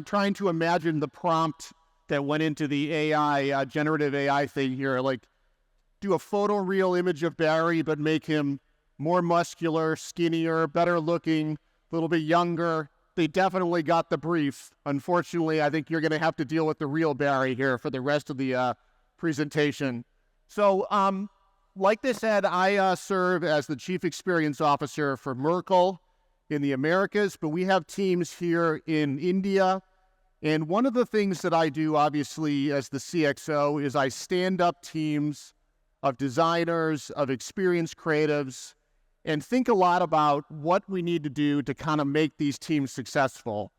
trying to imagine the prompt that went into the AI, generative AI thing here, like do a photoreal image of Barry, but make him more muscular, skinnier, better looking, a little bit younger. They definitely got the brief. Unfortunately, I think you're going to have to deal with the real Barry here for the rest of the presentation. So, like they said, I serve as the Chief Experience Officer for Merkle in the Americas, but we have teams here in India. And one of the things that I do, obviously, as the CXO is I stand up teams of designers, of experienced creatives, and think a lot about what we need to do to kind of make these teams successful.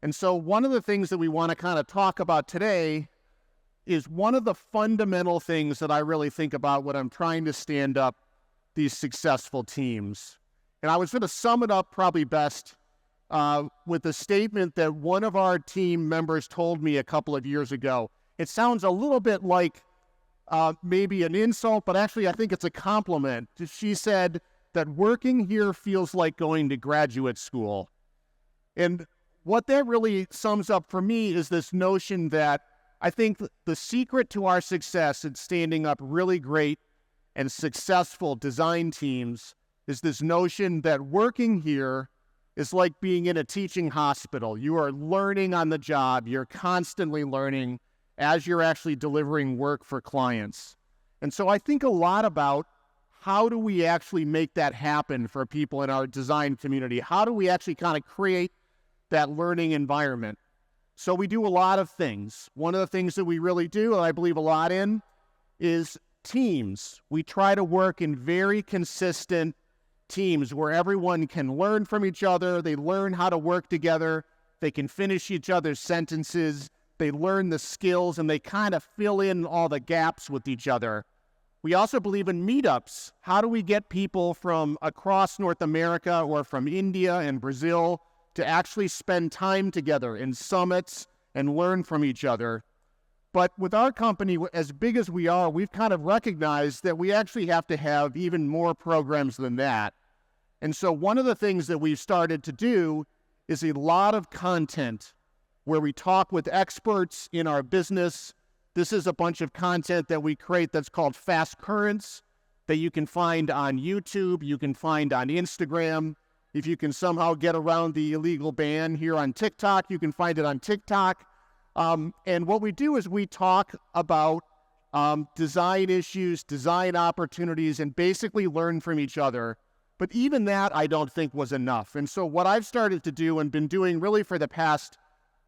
And so one of the things that we want to kind of talk about today is one of the fundamental things that I really think about when I'm trying to stand up these successful teams. And I was going to sum it up probably best with a statement that one of our team members told me a couple of years ago. It sounds a little bit like maybe an insult, but actually I think it's a compliment. She said that working here feels like going to graduate school. And what that really sums up for me is this notion that I think the secret to our success in standing up really great and successful design teams is this notion that working here is like being in a teaching hospital. You are learning on the job. You're constantly learning as you're actually delivering work for clients. And so I think a lot about how do we actually make that happen for people in our design community? How do we actually kind of create that learning environment? So we do a lot of things. One of the things that we really do, and I believe a lot in, is teams. We try to work in very consistent teams where everyone can learn from each other. They learn how to work together. They can finish each other's sentences. They learn the skills, and they kind of fill in all the gaps with each other. We also believe in meetups. How do we get people from across North America or from India and Brazil to actually spend time together in summits and learn from each other? But with our company, as big as we are, we've kind of recognized that we actually have to have even more programs than that. And so one of the things that we've started to do is a lot of content where we talk with experts in our business. This is a bunch of content that we create that's called Fast Currents that you can find on YouTube, you can find on Instagram. If you can somehow get around the illegal ban here on TikTok, you can find it on TikTok. And what we do is we talk about design issues, design opportunities, and basically learn from each other. But even that, I don't think was enough. And so what I've started to do and been doing really for the past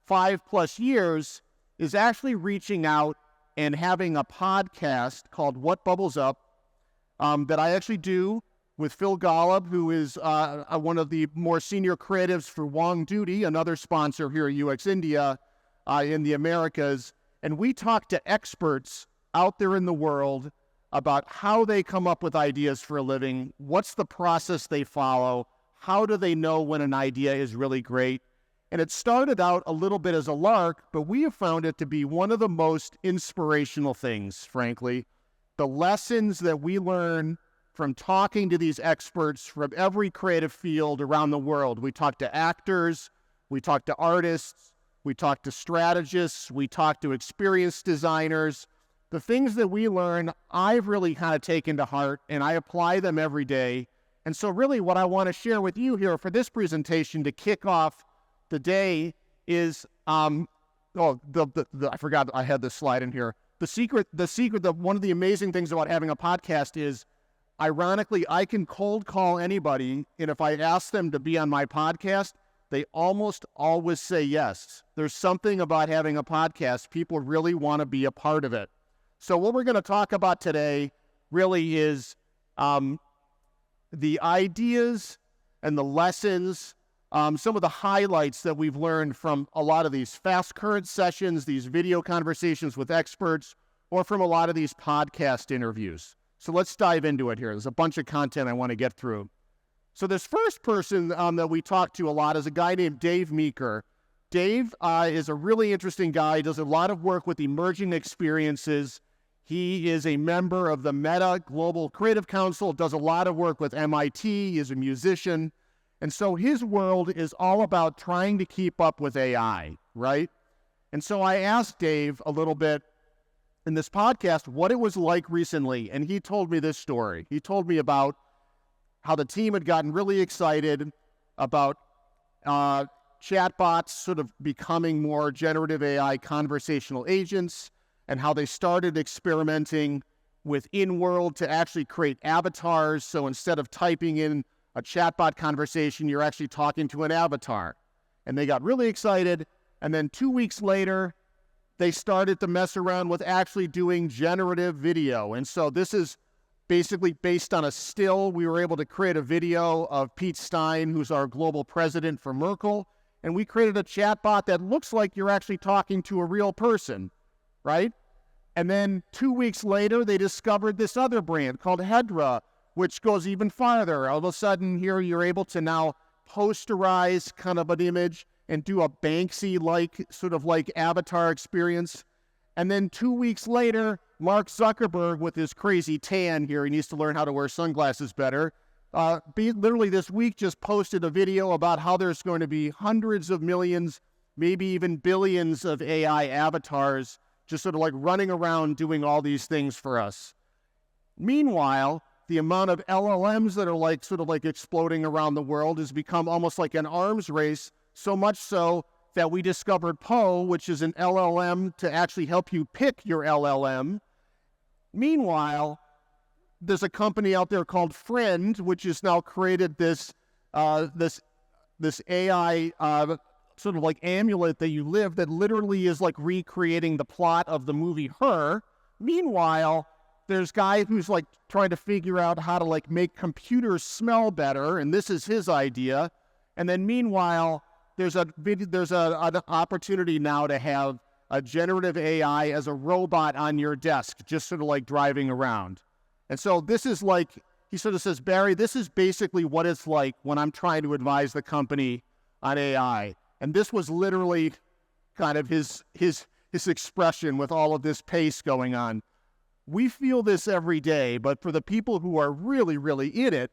5+ years is actually reaching out and having a podcast called What Bubbles Up that I actually do with Phil Golub, who is one of the more senior creatives for Wong, another sponsor here at UX India in the Americas. And we talk to experts out there in the world about how they come up with ideas for a living, what's the process they follow, how do they know when an idea is really great. And it started out a little bit as a lark, but we have found it to be one of the most inspirational things, frankly. The lessons that we learn from talking to these experts from every creative field around the world. We talk to actors, we talk to artists, we talk to strategists, we talk to experienced designers. The things that we learn, I've really kind of taken to heart, and I apply them every day. And so really what I want to share with you here for this presentation to kick off the day is, I forgot I had this slide in here. The secret, one of the amazing things about having a podcast is, ironically, I can cold call anybody, and if I ask them to be on my podcast, they almost always say yes. There's something about having a podcast. People really want to be a part of it. So what we're going to talk about today really is the ideas and the lessons, some of the highlights that we've learned from a lot of these fast current sessions, these video conversations with experts, or from a lot of these podcast interviews. So let's dive into it here. There's a bunch of content I want to get through. So this first person that we talk to a lot is a guy named Dave Meeker. Dave is a really interesting guy. He does a lot of work with emerging experiences. He is a member of the Meta Global Creative Council, does a lot of work with MIT. He is a musician. And so his world is all about trying to keep up with AI. right? And so I asked Dave a little bit in this podcast what it was like recently, and he told me this story. He told me about how the team had gotten really excited about chatbots sort of becoming more generative AI conversational agents, and how they started experimenting with in-world to actually create avatars. So instead of typing in a chatbot conversation, you're actually talking to an avatar. And they got really excited. And then 2 weeks later, they started to mess around with actually doing generative video. And so this is basically based on a still. We were able to create a video of Pete Stein, who's our global president for Merkle. And we created a chatbot that looks like you're actually talking to a real person, right? And then 2 weeks later, they discovered this other brand called Hedra, which goes even farther. All of a sudden, here you're able to now posterize kind of an image and do a Banksy-like, sort of like avatar experience. And then 2 weeks later, Mark Zuckerberg, with his crazy tan here, he needs to learn how to wear sunglasses better, literally this week just posted a video about how there's going to be hundreds of millions, maybe even billions of AI avatars just sort of like running around doing all these things for us. Meanwhile, the amount of LLMs that are like sort of like exploding around the world has become almost like an arms race, so much so that we discovered Poe, which is an LLM to actually help you pick your LLM. Meanwhile, there's a company out there called Friend, which has now created this AI sort of like amulet that you live that literally is like recreating the plot of the movie Her. Meanwhile, there's a guy who's like trying to figure out how to like make computers smell better, and this is his idea. And then meanwhile, there's an opportunity now to have a generative AI as a robot on your desk, just sort of like driving around. And so this is like, he sort of says, Barry, this is basically what it's like when I'm trying to advise the company on AI. And this was literally kind of his expression with all of this pace going on. We feel this every day, but for the people who are really, really in it,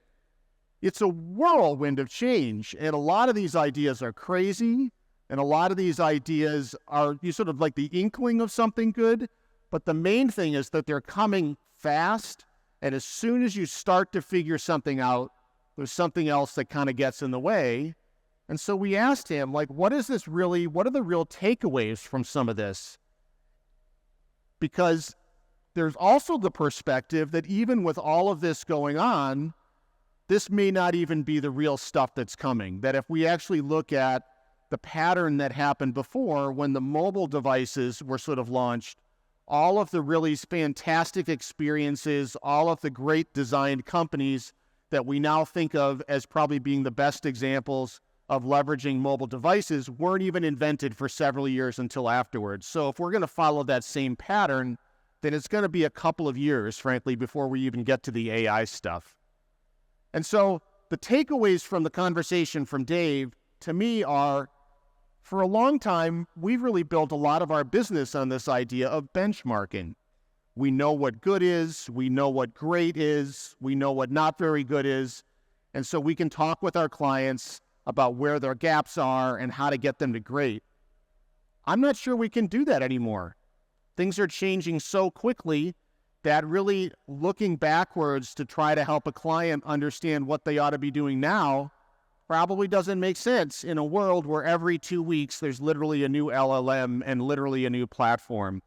it's a whirlwind of change. And a lot of these ideas are crazy, and a lot of these ideas are you sort of like the inkling of something good, but the main thing is that they're coming fast, and as soon as you start to figure something out, there's something else that kind of gets in the way. And so we asked him, like, what are the real takeaways from some of this? Because there's also the perspective that even with all of this going on, this may not even be the real stuff that's coming. That if we actually look at the pattern that happened before when the mobile devices were sort of launched, all of the really fantastic experiences, all of the great designed companies that we now think of as probably being the best examples of leveraging mobile devices weren't even invented for several years until afterwards. So if we're going to follow that same pattern, then it's going to be a couple of years, frankly, before we even get to the AI stuff. And so the takeaways from the conversation from Dave, to me, are, for a long time, we've really built a lot of our business on this idea of benchmarking. We know what good is, we know what great is, we know what not very good is, and so we can talk with our clients about where their gaps are and how to get them to great. I'm not sure we can do that anymore. Things are changing so quickly that really looking backwards to try to help a client understand what they ought to be doing now probably doesn't make sense in a world where every 2 weeks there's literally a new LLM and literally a new platform.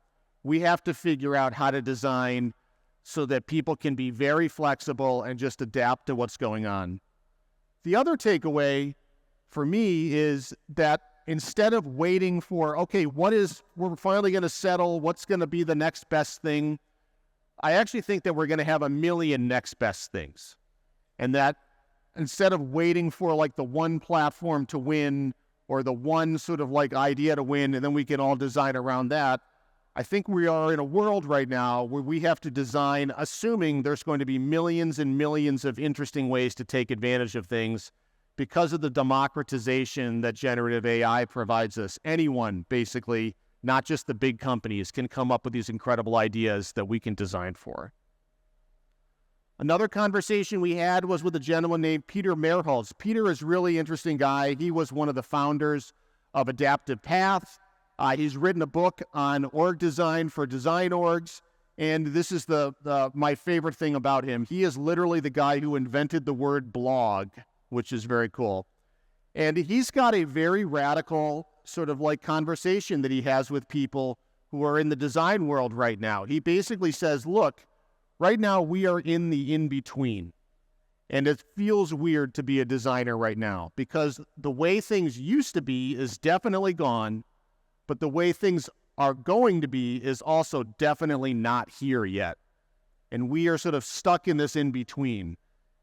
We have to figure out how to design so that people can be very flexible and just adapt to what's going on. The other takeaway for me is that instead of waiting for, okay, we're finally going to settle, what's going to be the next best thing, I actually think that we're going to have a million next best things. And that instead of waiting for like the one platform to win or the one sort of like idea to win, and then we can all design around that, I think we are in a world right now where we have to design, assuming there's going to be millions and millions of interesting ways to take advantage of things because of the democratization that generative AI provides us. Anyone, basically, not just the big companies, can come up with these incredible ideas that we can design for. Another conversation we had was with a gentleman named Peter Merholz. Peter is a really interesting guy. He was one of the founders of Adaptive Path. He's written a book on org design for design orgs. And this is my favorite thing about him. He is literally the guy who invented the word blog, which is very cool. And he's got a very radical sort of like conversation that he has with people who are in the design world right now. He basically says, look, right now we are in the in-between. And it feels weird to be a designer right now because the way things used to be is definitely gone, but the way things are going to be is also definitely not here yet. And we are sort of stuck in this in-between.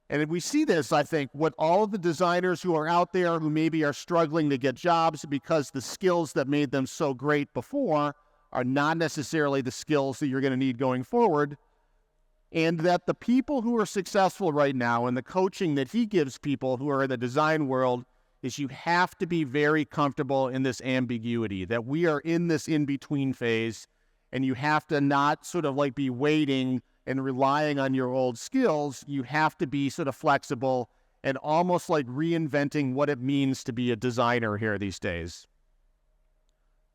And if we see this, I think, with all of the designers who are out there who maybe are struggling to get jobs because the skills that made them so great before are not necessarily the skills that you're going to need going forward, and that the people who are successful right now and the coaching that he gives people who are in the design world is you have to be very comfortable in this ambiguity, that we are in this in-between phase, and you have to not sort of like be waiting and relying on your old skills. You have to be sort of flexible and almost like reinventing what it means to be a designer here these days.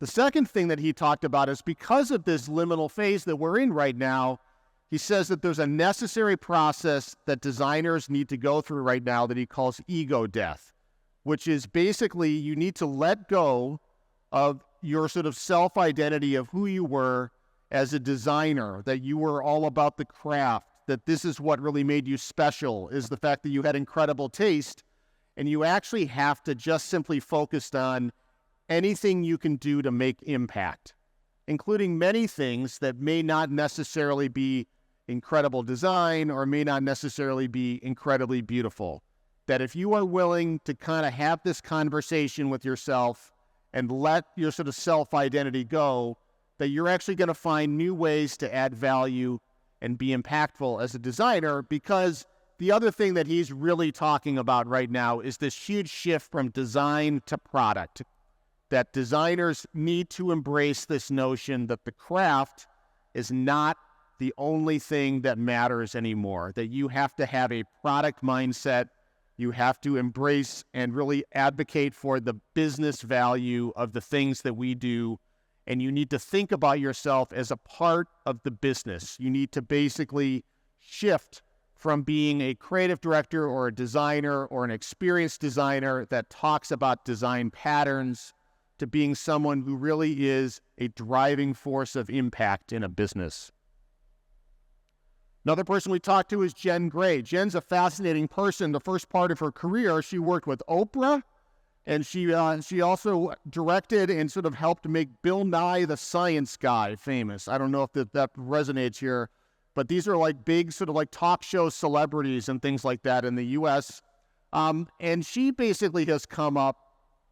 The second thing that he talked about is because of this liminal phase that we're in right now, he says that there's a necessary process that designers need to go through right now that he calls ego death, which is basically you need to let go of your sort of self-identity of who you were as a designer, that you were all about the craft, that this is what really made you special, is the fact that you had incredible taste, and you actually have to just simply focus on anything you can do to make impact, including many things that may not necessarily be incredible design or may not necessarily be incredibly beautiful. That if you are willing to kind of have this conversation with yourself and let your sort of self-identity go, that you're actually going to find new ways to add value and be impactful as a designer, because the other thing that he's really talking about right now is this huge shift from design to product, that designers need to embrace this notion that the craft is not the only thing that matters anymore, that you have to have a product mindset. You have to embrace and really advocate for the business value of the things that we do. And you need to think about yourself as a part of the business. You need to basically shift from being a creative director or a designer or an experienced designer that talks about design patterns to being someone who really is a driving force of impact in a business. Another person we talked to is Jen Gray. Jen's a fascinating person. The first part of her career, she worked with Oprah, and she also directed and sort of helped make Bill Nye the Science Guy famous. I don't know if that resonates here, but these are like big sort of like talk show celebrities and things like that in the U.S. And she basically has come up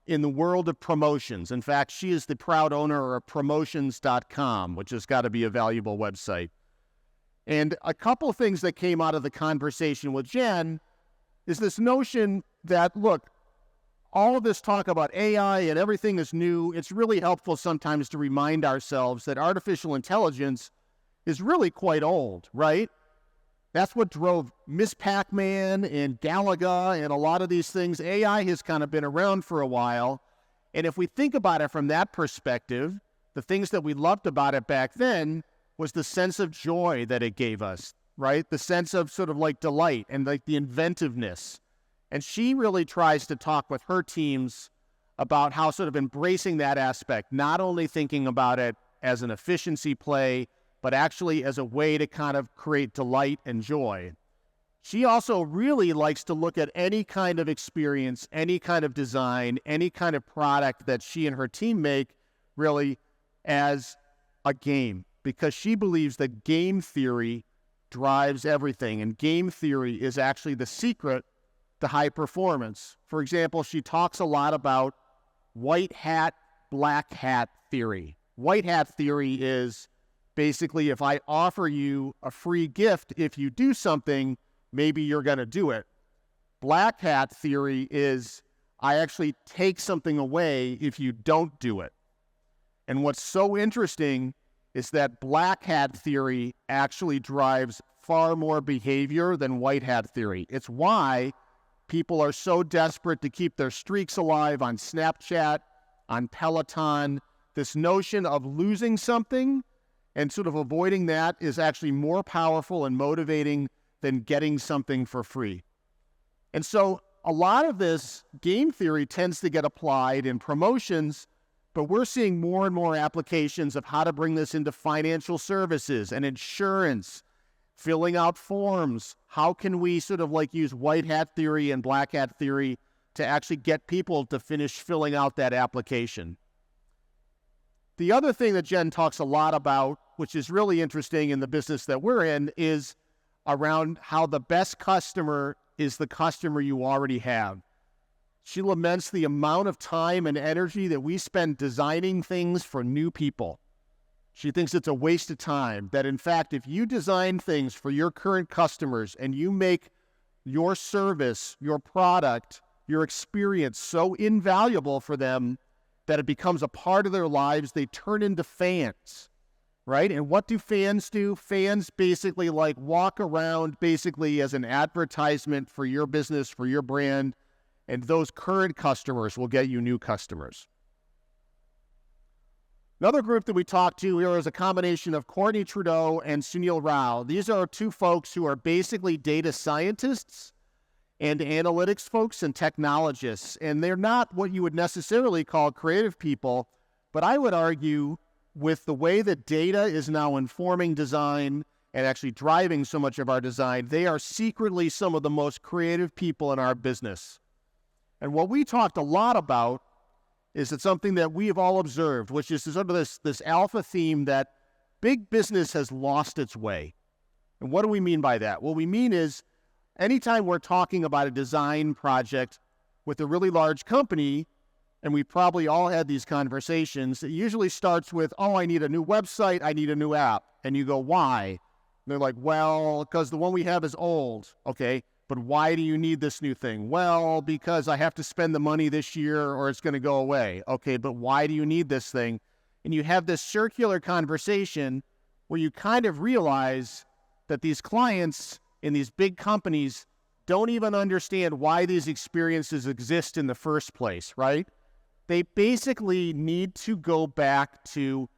in the world of promotions. In fact, she is the proud owner of promotions.com, which has got to be a valuable website. And a couple of things that came out of the conversation with Jen is this notion that, look, all of this talk about AI and everything is new, it's really helpful sometimes to remind ourselves that artificial intelligence is really quite old, right? That's what drove Miss Pac-Man and Galaga and a lot of these things. AI has kind of been around for a while. And if we think about it from that perspective, the things that we loved about it back then was the sense of joy that it gave us, right? The sense of sort of like delight and like the inventiveness. And she really tries to talk with her teams about how sort of embracing that aspect, not only thinking about it as an efficiency play, but actually as a way to kind of create delight and joy. She also really likes to look at any kind of experience, any kind of design, any kind of product that she and her team make really as a game, because she believes that game theory drives everything, and game theory is actually the secret to high performance. For example, she talks a lot about white hat, black hat theory. White hat theory is basically if I offer you a free gift, if you do something, maybe you're going to do it. Black hat theory is I actually take something away if you don't do it. And what's so interesting is that black hat theory actually drives far more behavior than white hat theory. It's why people are so desperate to keep their streaks alive on Snapchat, on Peloton. This notion of losing something and sort of avoiding that is actually more powerful and motivating than getting something for free. And so a lot of this game theory tends to get applied in promotions, but we're seeing more and more applications of how to bring this into financial services and insurance, filling out forms. How can we sort of like use white hat theory and black hat theory to actually get people to finish filling out that application? The other thing that Jen talks a lot about, which is really interesting in the business that we're in, is around how the best customer is the customer you already have. She laments the amount of time and energy that we spend designing things for new people. She thinks it's a waste of time, that in fact, if you design things for your current customers and you make your service, your product, your experience so invaluable for them that it becomes a part of their lives, they turn into fans, right? And what do fans do? Fans basically like walk around basically as an advertisement for your business, for your brand, and those current customers will get you new customers. Another group that we talked to here is a combination of Courtney Trudeau and Sunil Rao. These are two folks who are basically data scientists and analytics folks and technologists. And they're not what you would necessarily call creative people, but I would argue with the way that data is now informing design and actually driving so much of our design, they are secretly some of the most creative people in our business. And what we talked a lot about is that something that we have all observed, which is sort of this alpha theme that big business has lost its way. And what do we mean by that? What we mean is anytime we're talking about a design project with a really large company, and we probably all had these conversations, it usually starts with, oh, I need a new website, I need a new app. And you go, why? And they're like, well, because the one we have is old. Okay, but why do you need this new thing? Well, because I have to spend the money this year or it's going to go away. Okay, but why do you need this thing? And you have this circular conversation where you kind of realize that these clients in these big companies don't even understand why these experiences exist in the first place, right? They basically need to go back to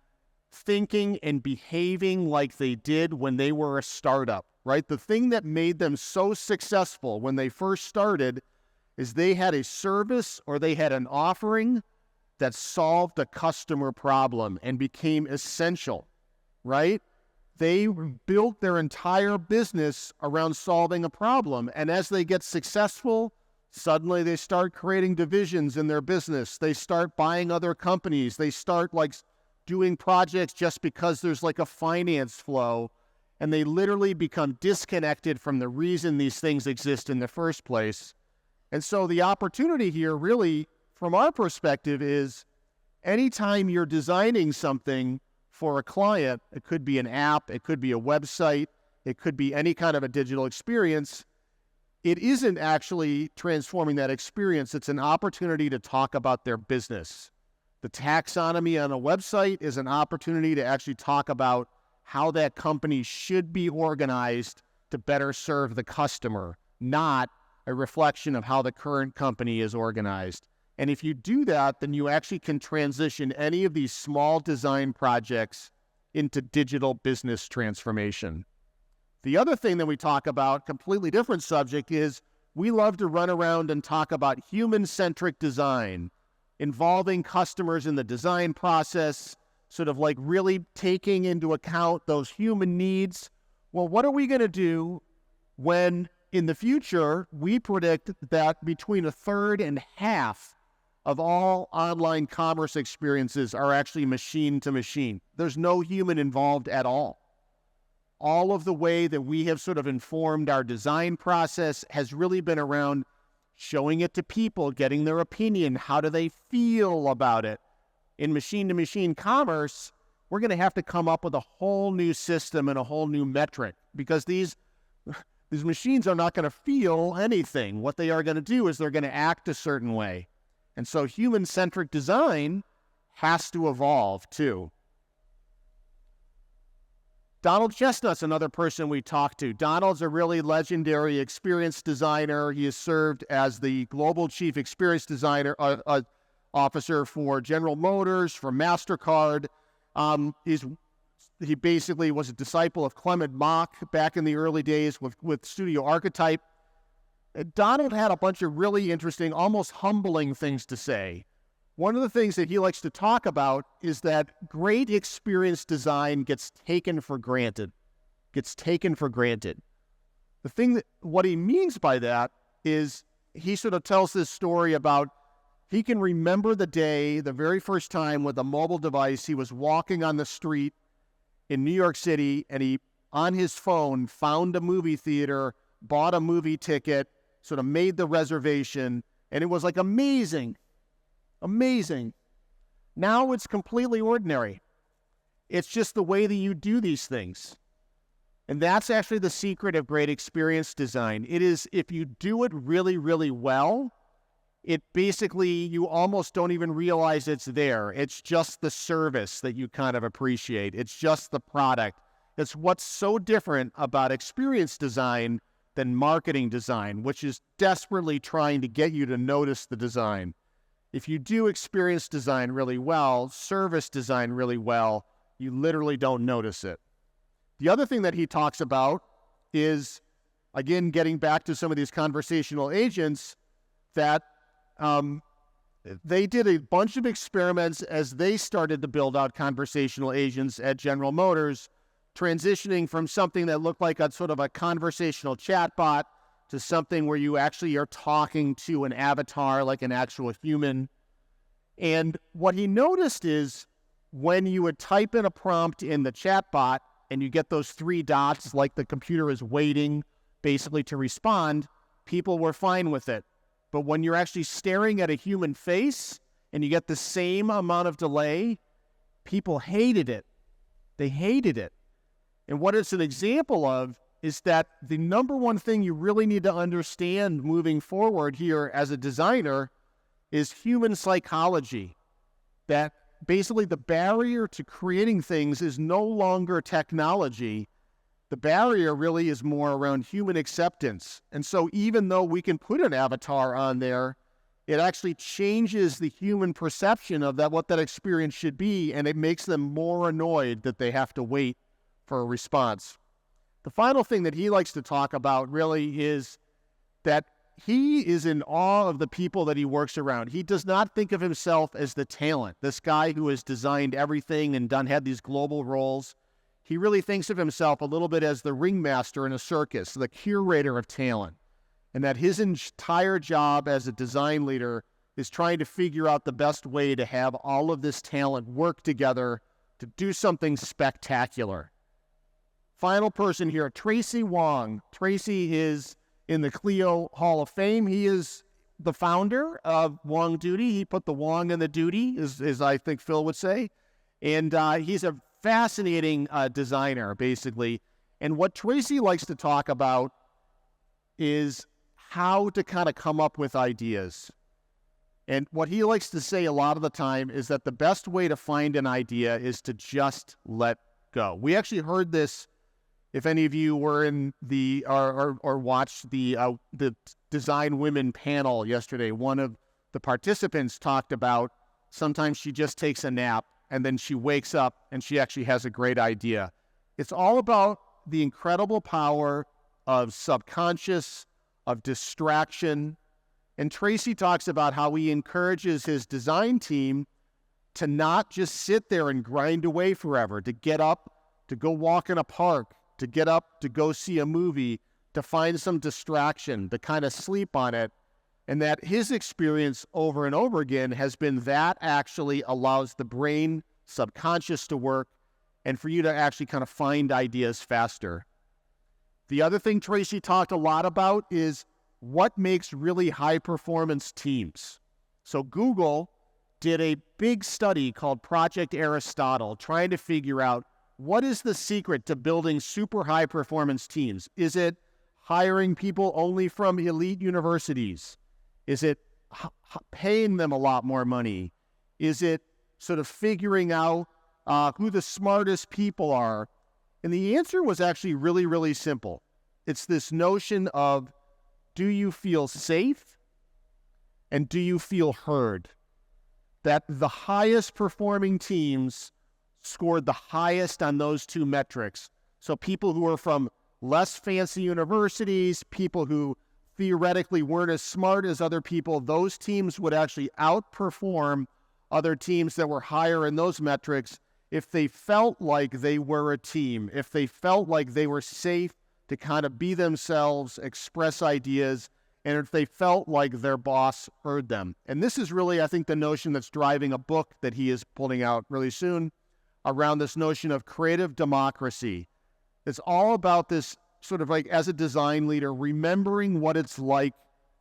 thinking and behaving like they did when they were a startup, right? The thing that made them so successful when they first started is they had a service or they had an offering that solved a customer problem and became essential, right? They built their entire business around solving a problem. And as they get successful, suddenly they start creating divisions in their business. They start buying other companies. They start like doing projects just because there's like a finance flow. And they literally become disconnected from the reason these things exist in the first place. And so the opportunity here really, from our perspective, is anytime you're designing something for a client, it could be an app, it could be a website, it could be any kind of a digital experience, it isn't actually transforming that experience. It's an opportunity to talk about their business. The taxonomy on a website is an opportunity to actually talk about how that company should be organized to better serve the customer, not a reflection of how the current company is organized. And if you do that, then you actually can transition any of these small design projects into digital business transformation. The other thing that we talk about, completely different subject, is we love to run around and talk about human-centric design, involving customers in the design process, sort of like really taking into account those human needs. Well, what are we going to do when in the future we predict that between a third and half of all online commerce experiences are actually machine to machine? There's no human involved at all. All of the way that we have sort of informed our design process has really been around showing it to people, getting their opinion. How do they feel about it? In machine-to-machine commerce, we're going to have to come up with a whole new system and a whole new metric because these machines are not going to feel anything. What they are going to do is they're going to act a certain way. And so human-centric design has to evolve too. Donald Chesnut's another person we talked to. Donald's a really legendary experience designer. He has served as the global chief experience designer, officer for General Motors, for MasterCard. He basically was a disciple of Clement Mach back in the early days with Studio Archetype. Donald had a bunch of really interesting, almost humbling things to say. One of the things that he likes to talk about is that great experience design gets taken for granted. What he means by that is he sort of tells this story about he can remember the day, the very first time with a mobile device, he was walking on the street in New York City, and he, on his phone, found a movie theater, bought a movie ticket, sort of made the reservation, and it was like amazing. Now it's completely ordinary. It's just the way that you do these things. And that's actually the secret of great experience design. It is, if you do it really, really well, it basically, you almost don't even realize it's there. It's just the service that you kind of appreciate. It's just the product. It's what's so different about experience design than marketing design, which is desperately trying to get you to notice the design. If you do experience design really well, service design really well, you literally don't notice it. The other thing that he talks about is, again, getting back to some of these conversational agents, that they did a bunch of experiments as they started to build out conversational agents at General Motors, transitioning from something that looked like a sort of a conversational chatbot to something where you actually are talking to an avatar, like an actual human. And what he noticed is when you would type in a prompt in the chatbot and you get those 3 dots, like the computer is waiting basically to respond, people were fine with it. But when you're actually staring at a human face and you get the same amount of delay, people hated it. They hated it. And what it's an example of is that the number one thing you really need to understand moving forward here as a designer is human psychology. That basically the barrier to creating things is no longer technology. The barrier really is more around human acceptance. And so even though we can put an avatar on there, it actually changes the human perception of that, what that experience should be, and it makes them more annoyed that they have to wait for a response. The final thing that he likes to talk about really is that he is in awe of the people that he works around. He does not think of himself as the talent, this guy who has designed everything and had these global roles. He really thinks of himself a little bit as the ringmaster in a circus, the curator of talent, and that his entire job as a design leader is trying to figure out the best way to have all of this talent work together to do something spectacular. Final person here, Tracy Wong. Tracy is in the Clio Hall of Fame. He is the founder of Wong Duty. He put the Wong in the duty, as I think Phil would say. And he's a fascinating designer, basically. And what Tracy likes to talk about is how to kind of come up with ideas. And what he likes to say a lot of the time is that the best way to find an idea is to just let go. We actually heard this, if any of you were in the or watched the Design Women panel yesterday. One of the participants talked about sometimes she just takes a nap and then she wakes up and she actually has a great idea. It's all about the incredible power of subconscious, of distraction. And Tracy talks about how he encourages his design team to not just sit there and grind away forever, to get up, to go walk in a park, to get up, to go see a movie, to find some distraction, to kind of sleep on it. And that his experience over and over again has been that actually allows the brain subconscious to work and for you to actually kind of find ideas faster. The other thing Tracy talked a lot about is what makes really high-performance teams. So Google did a big study called Project Aristotle, trying to figure out what is the secret to building super high-performance teams. Is it hiring people only from elite universities? Is it paying them a lot more money? Is it sort of figuring out who the smartest people are? And the answer was actually really, really simple. It's this notion of, do you feel safe and do you feel heard? that the highest performing teams scored the highest on those two metrics. So people who are from less fancy universities, people who theoretically weren't as smart as other people, those teams would actually outperform other teams that were higher in those metrics if they felt like they were a team, if they felt like they were safe to kind of be themselves, express ideas, and if they felt like their boss heard them. And this is really, I think, the notion that's driving a book that he is putting out really soon around this notion of creative democracy. It's all about this sort of like, as a design leader, remembering what it's like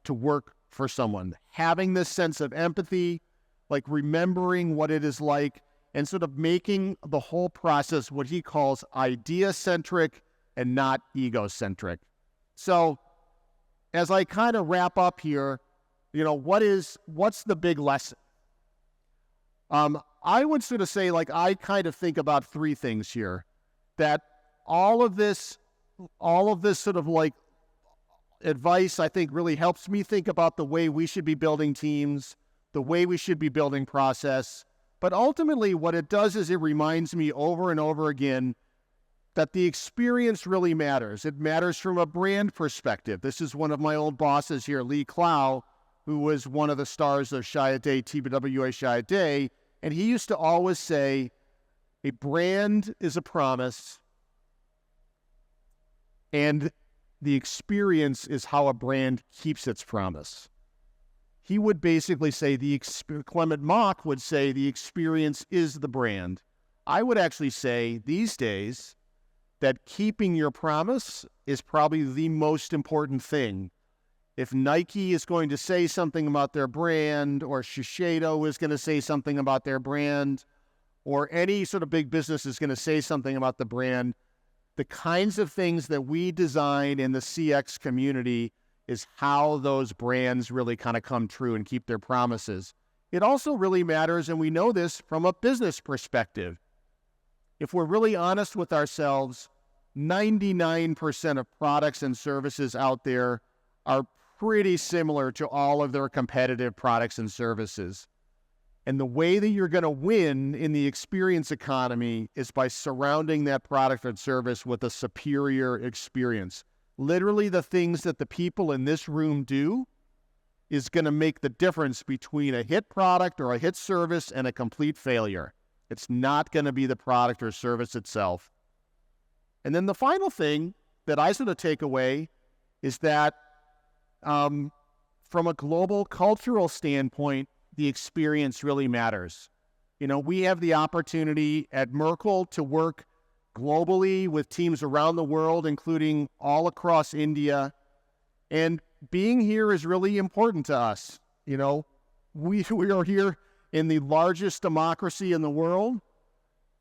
to work for someone, having this sense of empathy, like remembering what it is like, and sort of making the whole process what he calls idea-centric and not ego-centric. So as I kind of wrap up here, what's the big lesson? I would sort of say, like, I kind of think about three things here, that all of this sort of like advice, I think, really helps me think about the way we should be building teams, the way we should be building process. But ultimately, what it does is it reminds me over and over again that the experience really matters. It matters from a brand perspective. This is one of my old bosses here, Lee Clow, who was one of the stars of Chiat/Day, TBWA Chiat/Day, and he used to always say, a brand is a promise, and the experience is how a brand keeps its promise. He would basically say, Clement Mock would say, the experience is the brand. I would actually say these days that keeping your promise is probably the most important thing. If Nike is going to say something about their brand, or Shiseido is going to say something about their brand, or any sort of big business is going to say something about the brand, the kinds of things that we design in the CX community is how those brands really kind of come true and keep their promises. It also really matters, and we know this from a business perspective. If we're really honest with ourselves, 99% of products and services out there are pretty similar to all of their competitive products and services. And the way that you're going to win in the experience economy is by surrounding that product or service with a superior experience. Literally, the things that the people in this room do is going to make the difference between a hit product or a hit service and a complete failure. It's not going to be the product or service itself. And then the final thing that I sort of take away is that from a global cultural standpoint, the experience really matters. We have the opportunity at Merkle to work globally with teams around the world, including all across India. And being here is really important to us. We are here in the largest democracy in the world,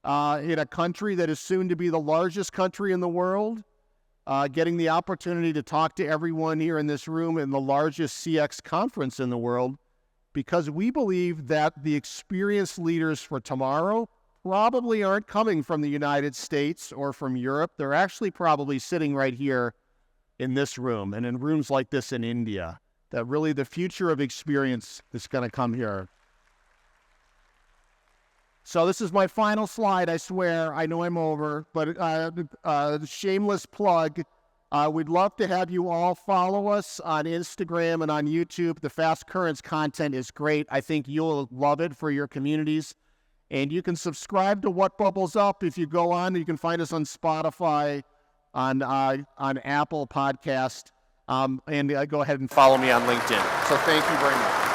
in a country that is soon to be the largest country in the world, getting the opportunity to talk to everyone here in this room in the largest CX conference in the world, because we believe that the experienced leaders for tomorrow probably aren't coming from the United States or from Europe. They're actually probably sitting right here in this room and in rooms like this in India, that really the future of experience is going to come here. So this is my final slide, I swear. I know I'm over, but shameless plug. We'd love to have you all follow us on Instagram and on YouTube. The Fast Currents content is great. I think you'll love it for your communities. And you can subscribe to What Bubbles Up if you go on. You can find us on Spotify, on Apple Podcast, and go ahead and follow me on LinkedIn. So thank you very much.